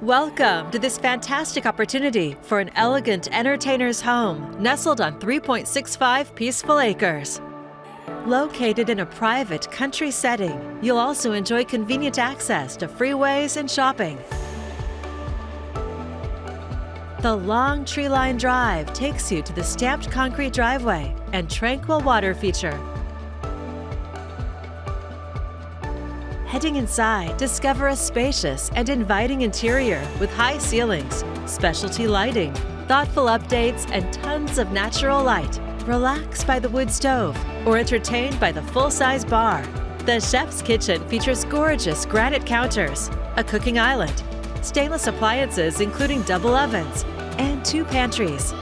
Welcome to this fantastic opportunity for an elegant entertainer's home nestled on 3.65 peaceful acres. Located in a private country setting, you'll also enjoy convenient access to freeways and shopping. The long tree-lined drive takes you to the stamped concrete driveway and tranquil water feature. Heading inside, discover a spacious and inviting interior with high ceilings, specialty lighting, thoughtful updates, and tons of natural light. Relax by the wood stove or entertain by the full-size bar. The chef's kitchen features gorgeous granite counters, a cooking island, stainless appliances including double ovens, and 2 pantries.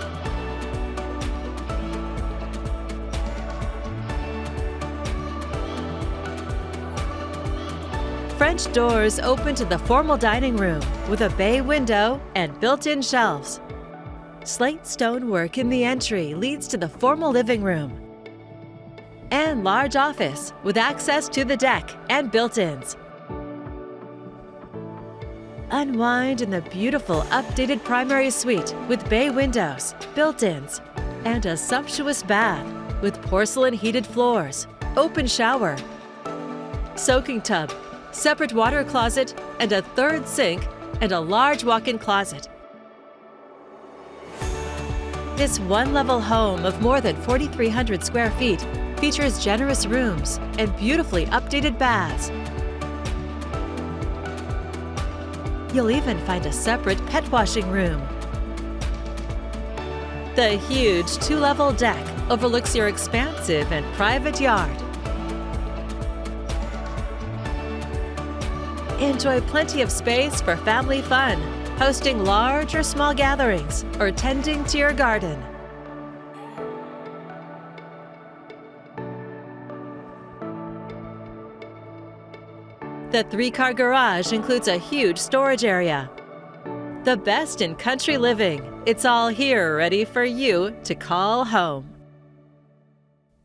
French doors open to the formal dining room with a bay window and built-in shelves. Slate stonework in the entry leads to the formal living room. And large office with access to the deck and built-ins. Unwind in the beautiful updated primary suite with bay windows, built-ins, and a sumptuous bath with porcelain heated floors, open shower, soaking tub, separate water closet, and a 3rd sink, and a large walk-in closet. This one-level home of more than 4,300 square feet features generous rooms and beautifully updated baths. You'll even find a separate pet washing room. The huge 2-level deck overlooks your expansive and private yard. Enjoy plenty of space for family fun, hosting large or small gatherings, or tending to your garden. The 3-car garage includes a huge storage area. The best in country living. It's all here ready for you to call home.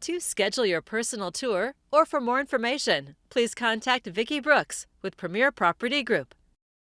To schedule your personal tour or for more information, please contact Vickie Brooks with Premier Property Group.